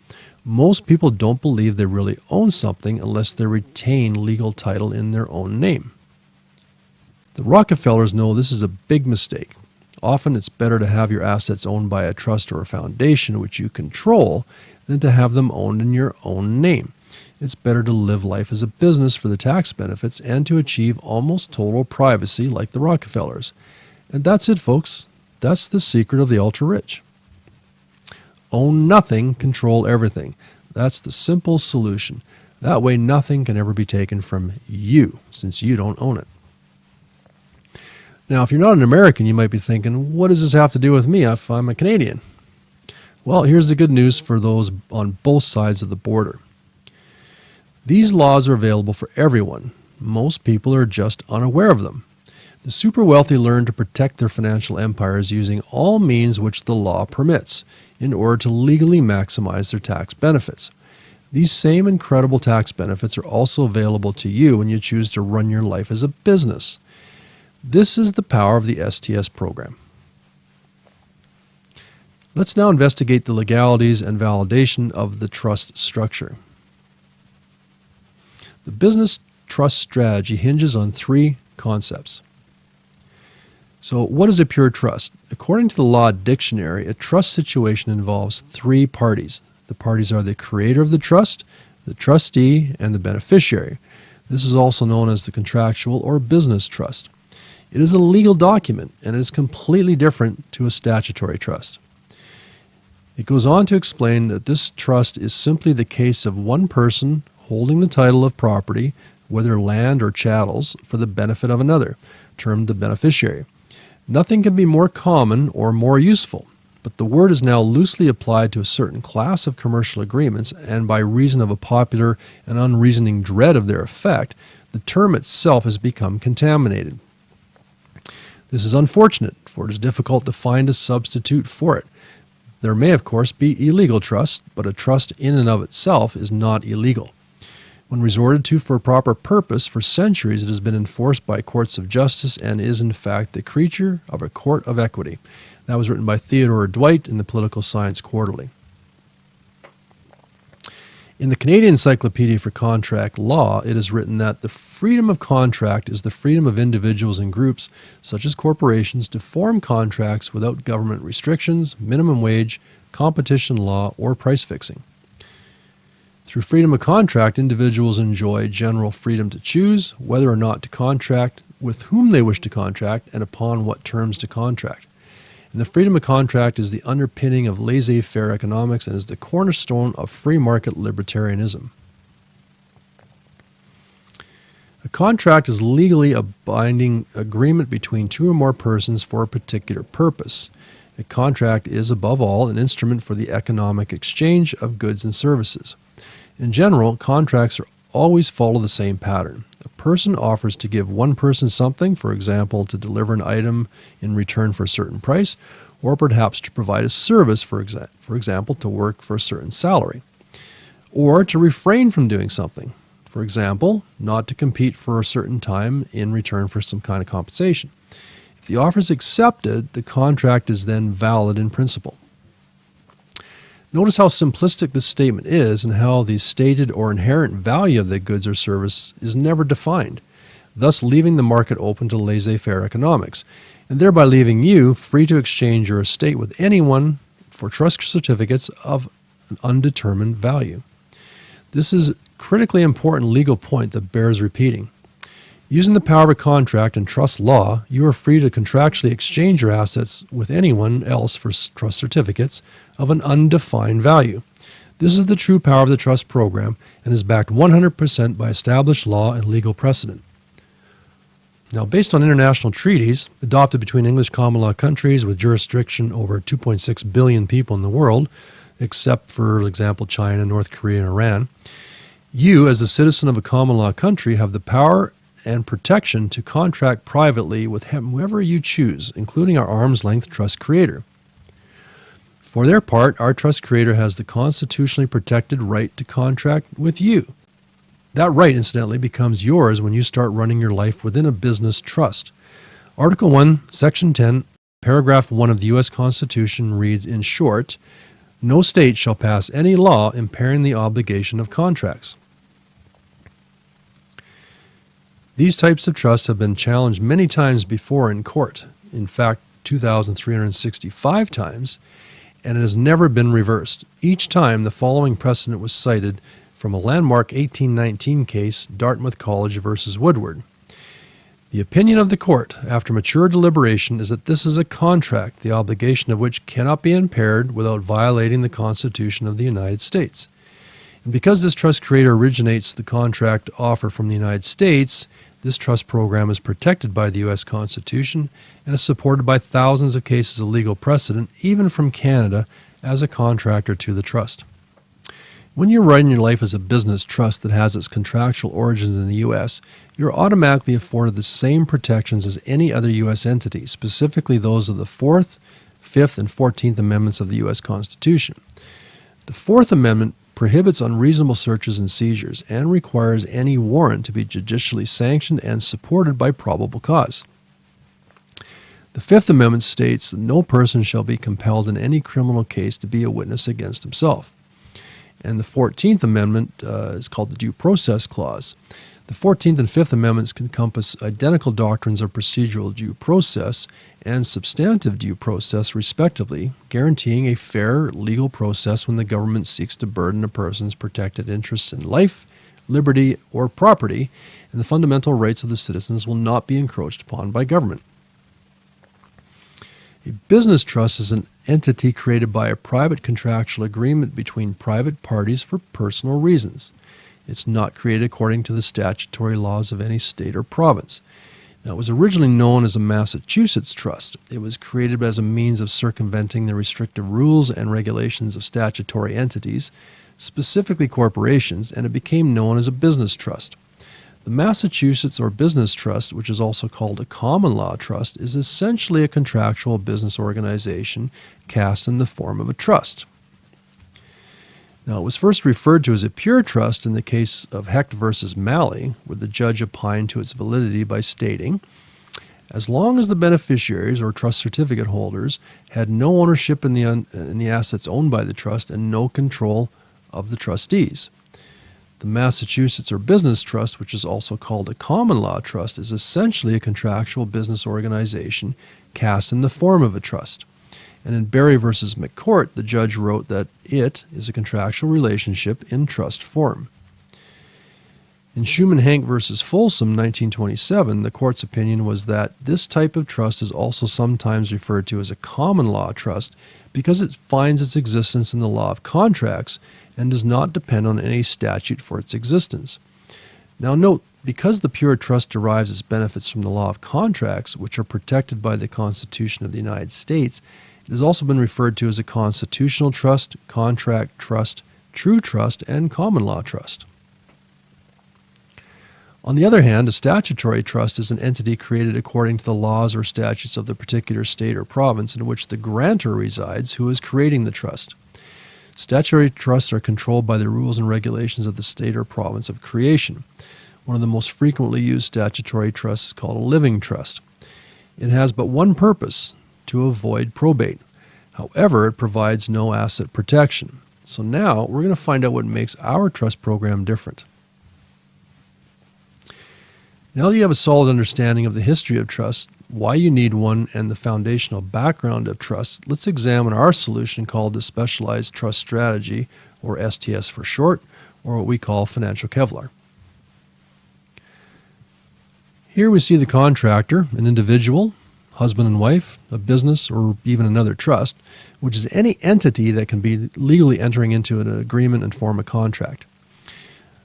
Most people don't believe they really own something unless they retain legal title in their own name. The Rockefellers know this is a big mistake. Often it's better to have your assets owned by a trust or a foundation which you control than to have them owned in your own name. It's better to live life as a business for the tax benefits and to achieve almost total privacy like the Rockefellers. And that's it, folks. That's the secret of the ultra-rich. Own nothing, control everything. That's the simple solution. That way nothing can ever be taken from you, since you don't own it. Now, if you're not an American, you might be thinking, what does this have to do with me if I'm a Canadian? Well, here's the good news for those on both sides of the border. These laws are available for everyone. Most people are just unaware of them. The super wealthy learn to protect their financial empires using all means which the law permits in order to legally maximize their tax benefits. These same incredible tax benefits are also available to you when you choose to run your life as a business. This is the power of the STS program. Let's now investigate the legalities and validation of the trust structure. The business trust strategy hinges on three concepts. So, what is a pure trust? According to the Law Dictionary, a trust situation involves three parties. The parties are the creator of the trust, the trustee, and the beneficiary. This is also known as the contractual or business trust. It is a legal document, and it is completely different to a statutory trust. It goes on to explain that this trust is simply the case of one person holding the title of property, whether land or chattels, for the benefit of another, termed the beneficiary. Nothing can be more common or more useful, but the word is now loosely applied to a certain class of commercial agreements, and by reason of a popular and unreasoning dread of their effect, the term itself has become contaminated. This is unfortunate, for it is difficult to find a substitute for it. There may, of course, be illegal trusts, but a trust in and of itself is not illegal. When resorted to for a proper purpose, for centuries it has been enforced by courts of justice and is in fact the creature of a court of equity. That was written by Theodore Dwight in the Political Science Quarterly. In the Canadian Encyclopedia for Contract Law, it is written that the freedom of contract is the freedom of individuals and groups, such as corporations, to form contracts without government restrictions, minimum wage, competition law, or price fixing. Through freedom of contract, individuals enjoy general freedom to choose whether or not to contract, with whom they wish to contract, and upon what terms to contract. And the freedom of contract is the underpinning of laissez-faire economics and is the cornerstone of free market libertarianism. A contract is legally a binding agreement between two or more persons for a particular purpose. A contract is, above all, an instrument for the economic exchange of goods and services. In general, contracts always follow the same pattern. A person offers to give one person something, for example, to deliver an item in return for a certain price, or perhaps to provide a service, for example, to work for a certain salary, or to refrain from doing something, for example, not to compete for a certain time in return for some kind of compensation. If the offer is accepted, the contract is then valid in principle. Notice how simplistic this statement is and how the stated or inherent value of the goods or service is never defined, thus leaving the market open to laissez-faire economics, and thereby leaving you free to exchange your estate with anyone for trust certificates of an undetermined value. This is a critically important legal point that bears repeating. Using the power of a contract and trust law, you are free to contractually exchange your assets with anyone else for trust certificates of an undefined value. This is the true power of the trust program and is backed 100% by established law and legal precedent. Now, based on international treaties adopted between English common law countries with jurisdiction over 2.6 billion people in the world, except for example China, North Korea, and Iran, you, as a citizen of a common law country, have the power and protection to contract privately with whoever you choose, including our arm's length trust creator. For their part, our trust creator has the constitutionally protected right to contract with you. That right, incidentally, becomes yours when you start running your life within a business trust. Article 1, Section 10, Paragraph 1 of the U.S. Constitution reads, in short, no state shall pass any law impairing the obligation of contracts. These types of trusts have been challenged many times before in court, in fact, 2,365 times, and it has never been reversed. Each time, the following precedent was cited from a landmark 1819 case, Dartmouth College versus Woodward. The opinion of the court, after mature deliberation, is that this is a contract, the obligation of which cannot be impaired without violating the Constitution of the United States. And because this trust creator originates the contract offer from the United States, this trust program is protected by the U.S. Constitution and is supported by thousands of cases of legal precedent, even from Canada, as a contractor to the trust. When you're running your life as a business trust that has its contractual origins in the U.S., you're automatically afforded the same protections as any other U.S. entity, specifically those of the 4th, 5th, and 14th Amendments of the U.S. Constitution. The 4th Amendment prohibits unreasonable searches and seizures and requires any warrant to be judicially sanctioned and supported by probable cause. The 5th Amendment states that no person shall be compelled in any criminal case to be a witness against himself. And the 14th Amendment is called the Due Process Clause. The 14th and 5th Amendments encompass identical doctrines of procedural due process and substantive due process, respectively, guaranteeing a fair legal process when the government seeks to burden a person's protected interests in life, liberty, or property, and the fundamental rights of the citizens will not be encroached upon by government. A business trust is an entity created by a private contractual agreement between private parties for personal reasons. It's not created according to the statutory laws of any state or province. Now, it was originally known as a Massachusetts trust. It was created as a means of circumventing the restrictive rules and regulations of statutory entities, specifically corporations, and it became known as a business trust. The Massachusetts or Business Trust, which is also called a common law trust, is essentially a contractual business organization cast in the form of a trust. Now, it was first referred to as a pure trust in the case of Hecht versus Malley, where the judge opined to its validity by stating, as long as the beneficiaries or trust certificate holders had no ownership in the assets owned by the trust and no control of the trustees. The Massachusetts or Business Trust, which is also called a common law trust, is essentially a contractual business organization cast in the form of a trust. And in Berry versus McCourt, the judge wrote that it is a contractual relationship in trust form. In Schumann-Hank versus Folsom, 1927, the court's opinion was that this type of trust is also sometimes referred to as a common law trust because it finds its existence in the law of contracts and does not depend on any statute for its existence. Now note, because the pure trust derives its benefits from the law of contracts, which are protected by the Constitution of the United States, it has also been referred to as a constitutional trust, contract trust, true trust, and common law trust. On the other hand, a statutory trust is an entity created according to the laws or statutes of the particular state or province in which the grantor resides who is creating the trust. Statutory trusts are controlled by the rules and regulations of the state or province of creation. One of the most frequently used statutory trusts is called a living trust. It has but one purpose, to avoid probate. However, it provides no asset protection. So now we're going to find out what makes our trust program different. Now that you have a solid understanding of the history of trust, why you need one, and the foundational background of trust, let's examine our solution called the Specialized Trust Strategy, or STS for short, or what we call Financial Kevlar. Here we see the contractor, an individual, husband and wife, a business, or even another trust, which is any entity that can be legally entering into an agreement and form a contract.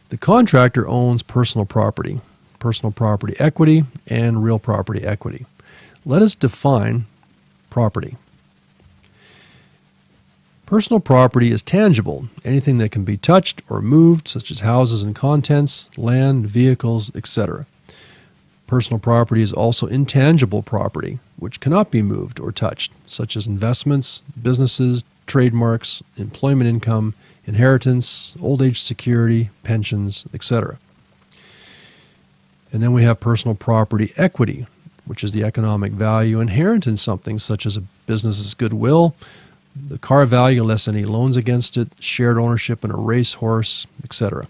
The contractor owns personal property equity, and real property equity. Let us define property. Personal property is tangible, anything that can be touched or moved, such as houses and contents, land, vehicles, etc. Personal property is also intangible property, which cannot be moved or touched, such as investments, businesses, trademarks, employment income, inheritance, old age security, pensions, etc. And then we have personal property equity, which is the economic value inherent in something such as a business's goodwill, the car value less any loans against it, shared ownership in a racehorse, etc.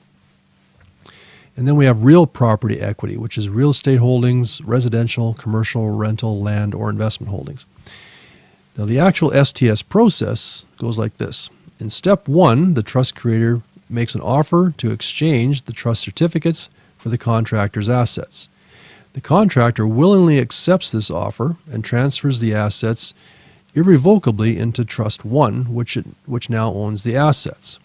And then we have real property equity, which is real estate holdings, residential, commercial, rental, land, or investment holdings. Now, the actual STS process goes like this. In step 1, the trust creator makes an offer to exchange the trust certificates for the contractor's assets. The contractor willingly accepts this offer and transfers the assets irrevocably into Trust 1, which now owns the assets.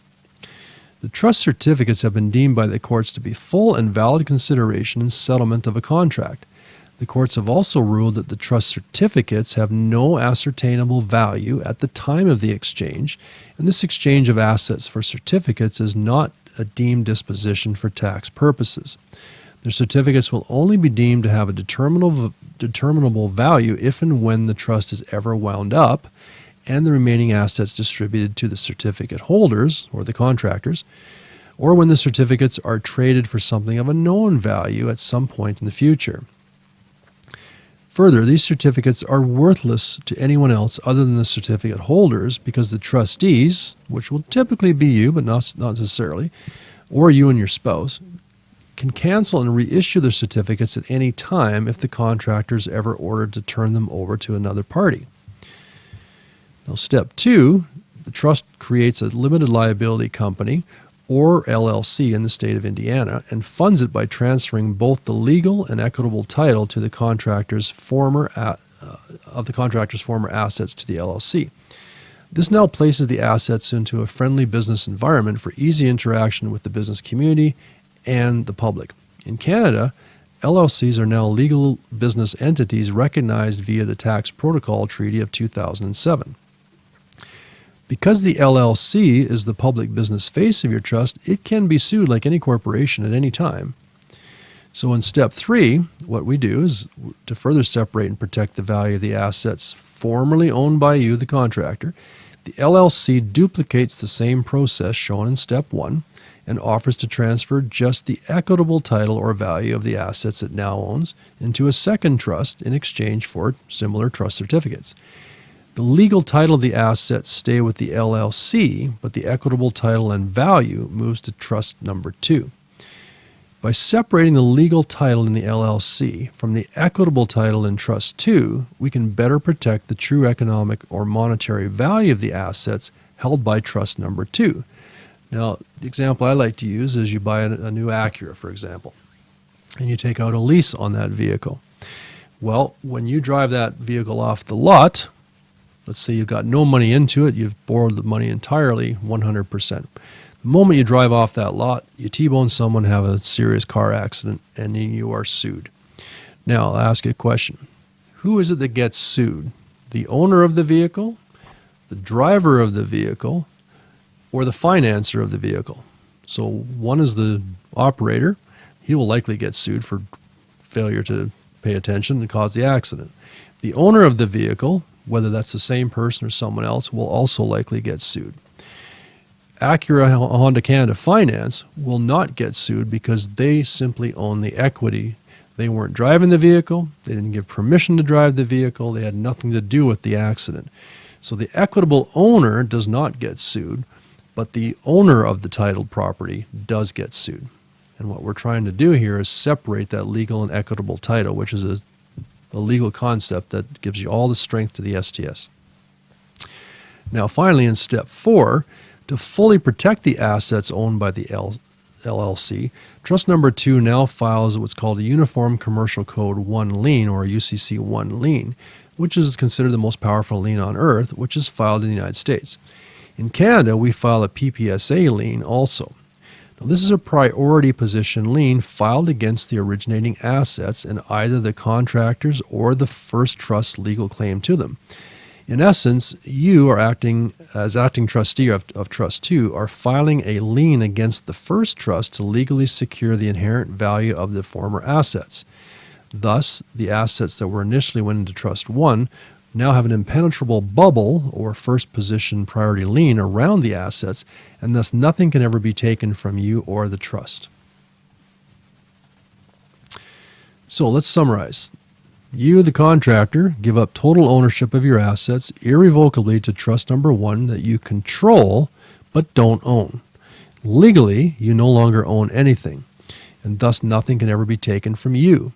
The trust certificates have been deemed by the courts to be full and valid consideration in settlement of a contract. The courts have also ruled that the trust certificates have no ascertainable value at the time of the exchange, and this exchange of assets for certificates is not a deemed disposition for tax purposes. The certificates will only be deemed to have a determinable value if and when the trust is ever wound up and the remaining assets distributed to the certificate holders or the contractors, or when the certificates are traded for something of a known value at some point in the future. Further, these certificates are worthless to anyone else other than the certificate holders because the trustees, which will typically be you but not necessarily, or you and your spouse, can cancel and reissue their certificates at any time if the contractor is ever ordered to turn them over to another party. Now, step 2, the trust creates a limited liability company or LLC in the state of Indiana and funds it by transferring both the legal and equitable title to the contractor's former assets to the LLC. This now places the assets into a friendly business environment for easy interaction with the business community and the public. In Canada, LLCs are now legal business entities recognized via the Tax Protocol Treaty of 2007. Because the LLC is the public business face of your trust, it can be sued like any corporation at any time. So in step 3, what we do is to further separate and protect the value of the assets formerly owned by you, the contractor, the LLC duplicates the same process shown in step 1 and offers to transfer just the equitable title or value of the assets it now owns into a second trust in exchange for similar trust certificates. The legal title of the assets stay with the LLC, but the equitable title and value moves to trust number 2. By separating the legal title in the LLC from the equitable title in Trust 2, we can better protect the true economic or monetary value of the assets held by Trust number 2. Now, the example I like to use is you buy a new Acura, for example, and you take out a lease on that vehicle. Well, when you drive that vehicle off the lot, let's say you've got no money into it, you've borrowed the money entirely, 100%. The moment you drive off that lot, you T-bone someone, have a serious car accident, and then you are sued. Now, I'll ask you a question. Who is it that gets sued? The owner of the vehicle, the driver of the vehicle, or the financer of the vehicle? So one is the operator. He will likely get sued for failure to pay attention and cause the accident. The owner of the vehicle, whether that's the same person or someone else, will also likely get sued. Acura Honda Canada Finance will not get sued because they simply own the equity. They weren't driving the vehicle. They didn't give permission to drive the vehicle. They had nothing to do with the accident. So the equitable owner does not get sued, but the owner of the titled property does get sued. And what we're trying to do here is separate that legal and equitable title, which is a legal concept that gives you all the strength to the STS. Now, finally, in step 4, to fully protect the assets owned by the LLC, Trust number 2 now files what's called a Uniform Commercial Code 1 lien, or a UCC 1 lien, which is considered the most powerful lien on earth, which is filed in the United States. In Canada, we file a PPSA lien also. Now, this is a priority position lien filed against the originating assets in either the contractors or the first trust's legal claim to them. In essence, you are acting trustee of Trust 2 are filing a lien against the first trust to legally secure the inherent value of the former assets. Thus, the assets that were initially went into Trust 1 now have an impenetrable bubble or first position priority lien around the assets, and thus nothing can ever be taken from you or the trust. So let's summarize. You, the contractor, give up total ownership of your assets irrevocably to Trust Number 1 that you control but don't own. Legally, you no longer own anything, and thus nothing can ever be taken from you.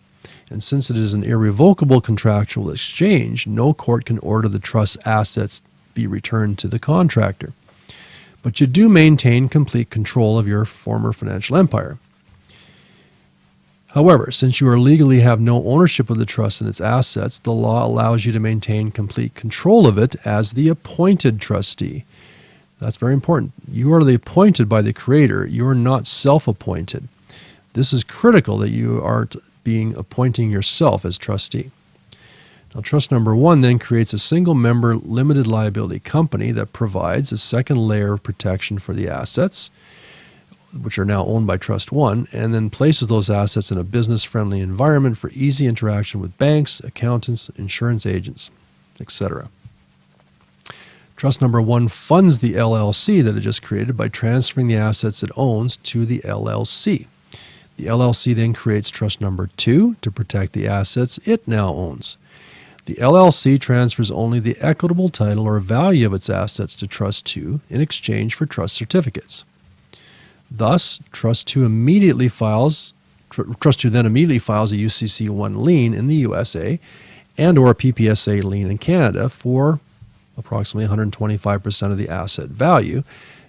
And since it is an irrevocable contractual exchange, no court can order the trust's assets be returned to the contractor. But you do maintain complete control of your former financial empire. However, since you legally have no ownership of the trust and its assets, the law allows you to maintain complete control of it as the appointed trustee. That's very important. You are the appointed by the Creator. You are not self-appointed. This is critical that you are appointing yourself as trustee. Now, Trust Number 1 then creates a single-member limited liability company that provides a second layer of protection for the assets, which are now owned by Trust 1, and then places those assets in a business-friendly environment for easy interaction with banks, accountants, insurance agents, etc. Trust Number 1 funds the LLC that it just created by transferring the assets it owns to the LLC. The LLC then creates Trust Number 2 to protect the assets it now owns. The LLC transfers only the equitable title or value of its assets to Trust 2 in exchange for trust certificates. Thus, Trust 2 then immediately files a UCC1 lien in the USA and or a PPSA lien in Canada for approximately 125% of the asset value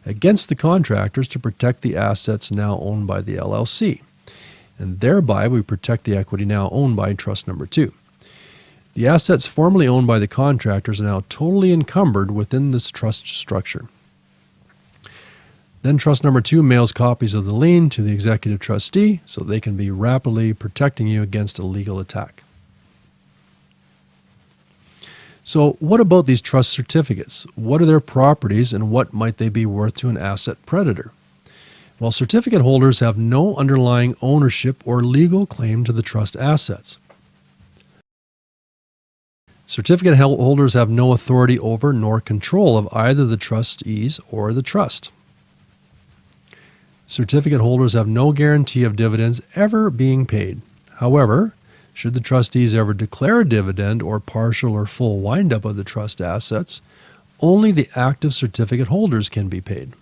against the contractors to protect the assets now owned by the LLC. And thereby we protect the equity now owned by Trust Number 2. The assets formerly owned by the contractors are now totally encumbered within this trust structure. Then Trust Number 2 mails copies of the lien to the executive trustee so they can be rapidly protecting you against a legal attack. So what about these trust certificates? What are their properties and what might they be worth to an asset predator? Well, certificate holders have no underlying ownership or legal claim to the trust assets. Certificate holders have no authority over nor control of either the trustees or the trust. Certificate holders have no guarantee of dividends ever being paid. However, should the trustees ever declare a dividend or partial or full windup of the trust assets, only the active certificate holders can be paid.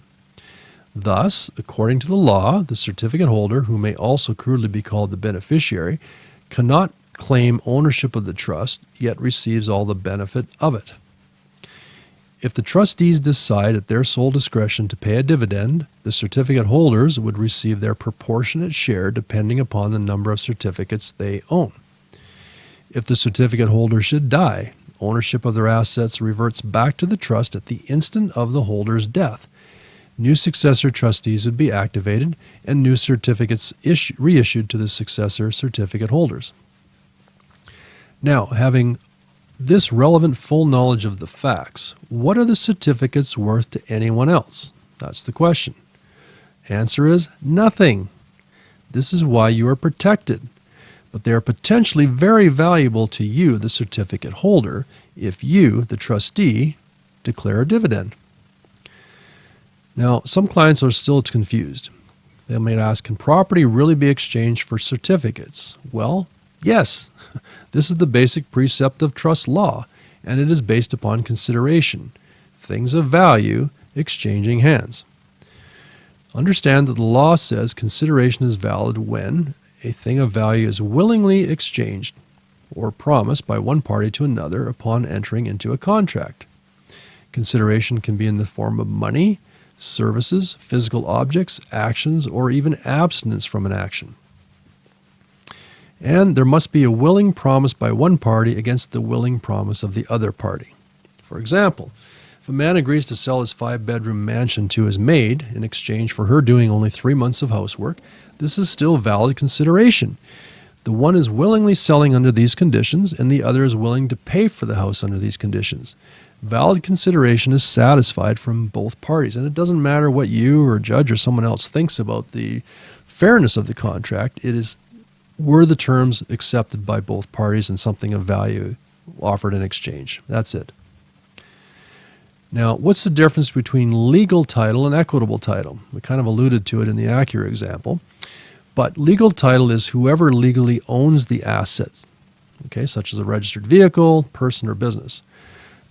Thus, according to the law, the certificate holder, who may also crudely be called the beneficiary, cannot claim ownership of the trust, yet receives all the benefit of it. If the trustees decide at their sole discretion to pay a dividend, the certificate holders would receive their proportionate share depending upon the number of certificates they own. If the certificate holder should die, ownership of their assets reverts back to the trust at the instant of the holder's death. New successor trustees would be activated and new certificates reissued to the successor certificate holders. Now, having this relevant full knowledge of the facts, what are the certificates worth to anyone else? That's the question. Answer is nothing. This is why you are protected. But they are potentially very valuable to you, the certificate holder, if you, the trustee, declare a dividend. Now, some clients are still confused. They might ask, can property really be exchanged for certificates? Well, yes. This is the basic precept of trust law, and it is based upon consideration. Things of value exchanging hands. Understand that the law says consideration is valid when a thing of value is willingly exchanged or promised by one party to another upon entering into a contract. Consideration can be in the form of money, services, physical objects, actions, or even abstinence from an action. And there must be a willing promise by one party against the willing promise of the other party. For example, if a man agrees to sell his 5-bedroom mansion to his maid in exchange for her doing only 3 months of housework, this is still valid consideration. The one is willingly selling under these conditions, and the other is willing to pay for the house under these conditions. Valid consideration is satisfied from both parties, and it doesn't matter what you or a judge or someone else thinks about the fairness of the contract. Were the terms accepted by both parties and something of value offered in exchange. That's it. Now, what's the difference between legal title and equitable title? We kind of alluded to it in the Acura example. But legal title is whoever legally owns the assets, okay, such as a registered vehicle, person, or business.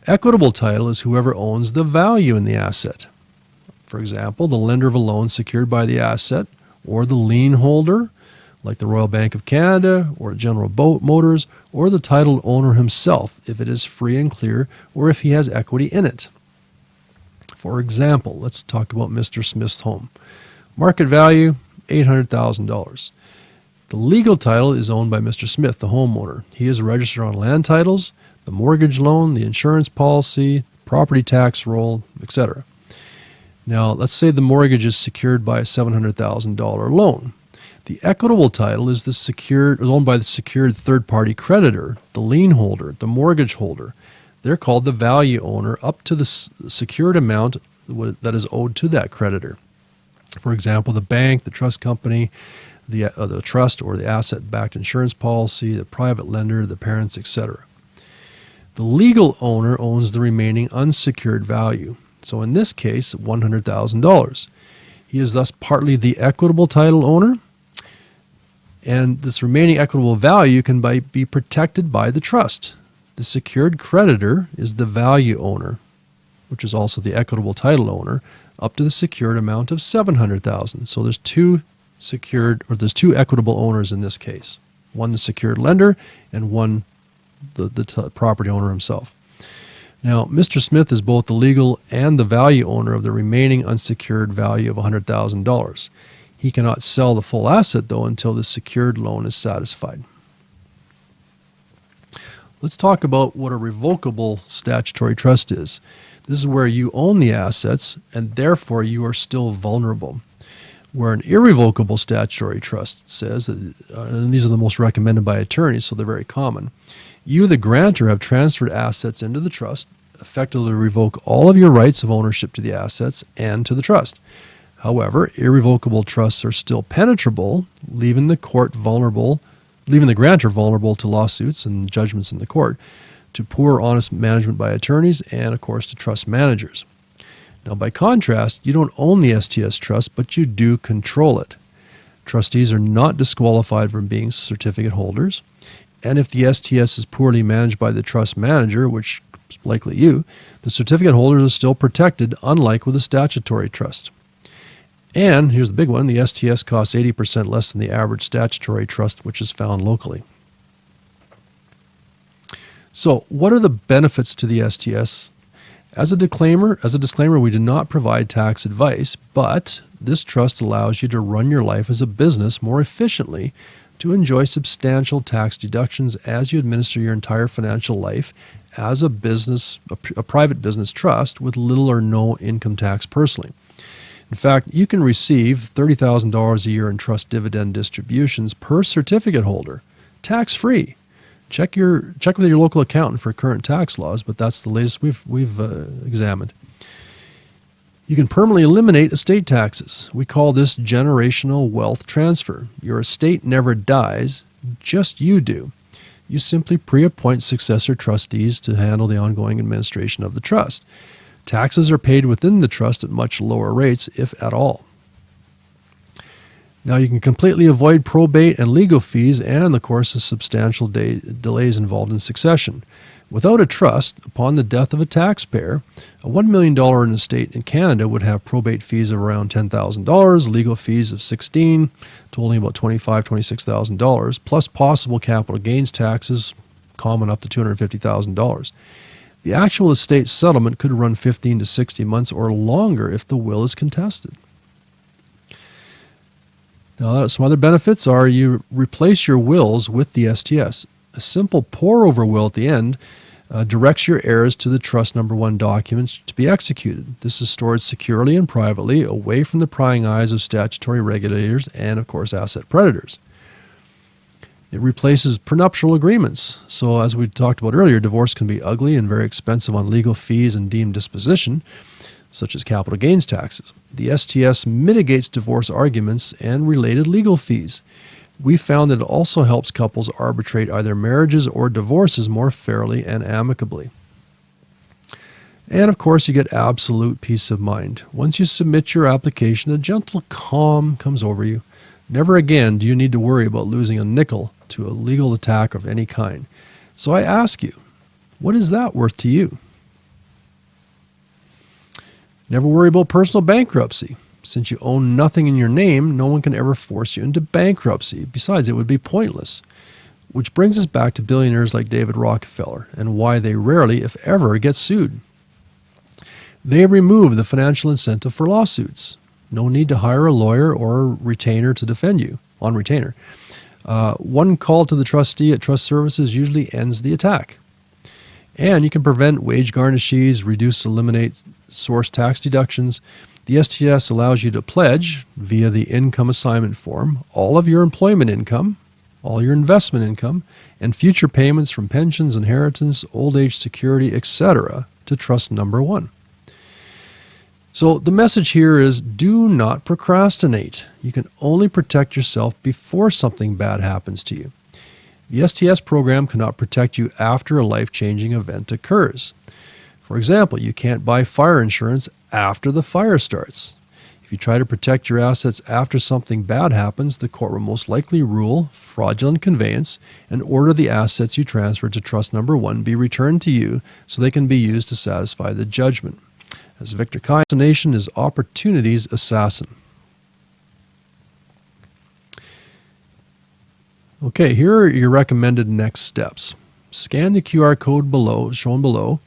Equitable title is whoever owns the value in the asset. For example, the lender of a loan secured by the asset, or the lien holder, like the Royal Bank of Canada or General Motors, or the title owner himself, if it is free and clear, or if he has equity in it. For example, let's talk about Mr. Smith's home. Market value, $800,000. The legal title is owned by Mr. Smith, the homeowner. He is registered on land titles, the mortgage loan, the insurance policy, property tax roll, etc. Now, let's say the mortgage is secured by a $700,000 loan. The equitable title is owned by the secured third-party creditor, the lien holder, the mortgage holder. They're called the value owner up to the secured amount that is owed to that creditor. For example, the bank, the trust company, the trust or the asset-backed insurance policy, the private lender, the parents, etc. The legal owner owns the remaining unsecured value. So in this case, $100,000. He is thus partly the equitable title owner, and this remaining equitable value can be protected by the trust. The secured creditor is the value owner, which is also the equitable title owner, up to the secured amount of $700,000. So there's two equitable owners in this case. One the secured lender, and one the property owner himself. Now, Mr. Smith is both the legal and the value owner of the remaining unsecured value of $100,000. He cannot sell the full asset, though, until the secured loan is satisfied. Let's talk about what a revocable statutory trust is. This is where you own the assets, and therefore you are still vulnerable. Where an irrevocable statutory trust says, and these are the most recommended by attorneys, so they're very common, you, the grantor, have transferred assets into the trust, effectively revoke all of your rights of ownership to the assets and to the trust. However, irrevocable trusts are still penetrable, leaving the grantor vulnerable to lawsuits and judgments in the court, to poor honest management by attorneys, and of course to trust managers. Now, by contrast, you don't own the STS trust, but you do control it. Trustees are not disqualified from being certificate holders, and if the STS is poorly managed by the trust manager, which is likely you, the certificate holders are still protected, unlike with a statutory trust. And here's the big one, the STS costs 80% less than the average statutory trust, which is found locally. So, what are the benefits to the STS? As a disclaimer, we do not provide tax advice, but this trust allows you to run your life as a business more efficiently, to enjoy substantial tax deductions as you administer your entire financial life as a private business trust with little or no income tax personally. In fact, you can receive $30,000 a year in trust dividend distributions per certificate holder, tax-free. Check with your local accountant for current tax laws, but that's the latest we've examined. You can permanently eliminate estate taxes. We call this generational wealth transfer. Your estate never dies, just you do. You simply pre-appoint successor trustees to handle the ongoing administration of the trust. Taxes are paid within the trust at much lower rates, if at all. Now, you can completely avoid probate and legal fees and, of course, the substantial delays involved in succession. Without a trust, upon the death of a taxpayer, a $1 million estate in Canada would have probate fees of around $10,000, legal fees of $16,000, totaling about $25,000, $26,000, plus possible capital gains taxes, common up to $250,000. The actual estate settlement could run 15 to 60 months or longer if the will is contested. Now, some other benefits are you replace your wills with the STS. A simple pour-over will at the end directs your heirs to the trust number 1 documents to be executed. This is stored securely and privately, away from the prying eyes of statutory regulators and, of course, asset predators. It replaces prenuptial agreements. So, as we talked about earlier, divorce can be ugly and very expensive on legal fees and deemed disposition, such as capital gains taxes. The STS mitigates divorce arguments and related legal fees. We found that it also helps couples arbitrate either marriages or divorces more fairly and amicably. And of course, you get absolute peace of mind. Once you submit your application, a gentle calm comes over you. Never again do you need to worry about losing a nickel to a legal attack of any kind. So I ask you, what is that worth to you? Never worry about personal bankruptcy. Since you own nothing in your name, no one can ever force you into bankruptcy. Besides, it would be pointless. Which brings us back to billionaires like David Rockefeller and why they rarely, if ever, get sued. They remove the financial incentive for lawsuits. No need to hire a lawyer or a retainer to defend you on retainer. One call to the trustee at Trust Services usually ends the attack. And you can prevent wage garnishes, eliminate source tax deductions. The STS allows you to pledge, via the income assignment form, all of your employment income, all your investment income, and future payments from pensions, inheritance, old age security, etc. to trust number 1. So the message here is do not procrastinate. You can only protect yourself before something bad happens to you. The STS program cannot protect you after a life-changing event occurs. For example, you can't buy fire insurance after the fire starts. If you try to protect your assets after something bad happens, the court will most likely rule fraudulent conveyance and order the assets you transferred to trust number 1 be returned to you so they can be used to satisfy the judgment. As Victor Kine, nation is opportunity's assassin. Okay, here are your recommended next steps. Scan the QR code shown below,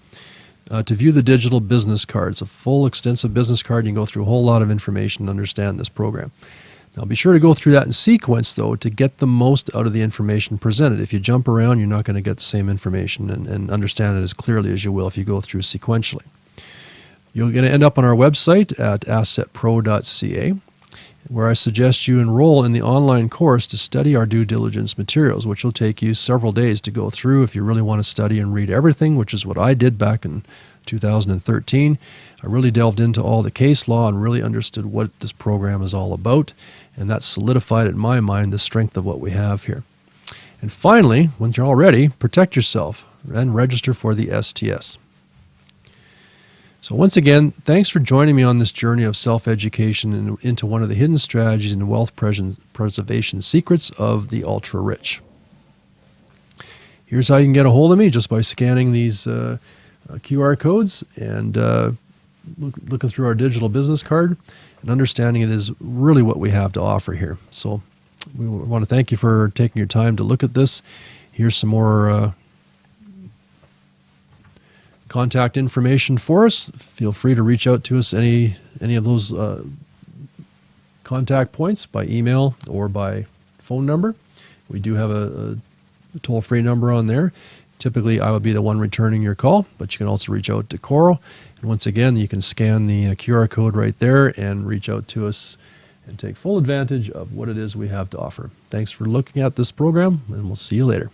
to view the digital business card. It's a full, extensive business card. You can go through a whole lot of information to understand this program. Now, be sure to go through that in sequence, though, to get the most out of the information presented. If you jump around, you're not going to get the same information and understand it as clearly as you will if you go through sequentially. You're going to end up on our website at AssetPro.ca, where I suggest you enroll in the online course to study our due diligence materials, which will take you several days to go through if you really want to study and read everything, which is what I did back in 2013. I really delved into all the case law and really understood what this program is all about, and that solidified in my mind the strength of what we have here. And finally, once you're all ready, protect yourself and register for the STS. So once again, thanks for joining me on this journey of self-education and into one of the hidden strategies and wealth preservation secrets of the ultra-rich. Here's how you can get a hold of me, just by scanning these QR codes and looking through our digital business card and understanding it is really what we have to offer here. So we want to thank you for taking your time to look at this. Here's some more contact information for us. Feel free to reach out to us any of those contact points by email or by phone number. We do have a toll-free number on there. Typically, I would be the one returning your call, but you can also reach out to Coral. And once again, you can scan the QR code right there and reach out to us and take full advantage of what it is we have to offer. Thanks for looking at this program, and we'll see you later.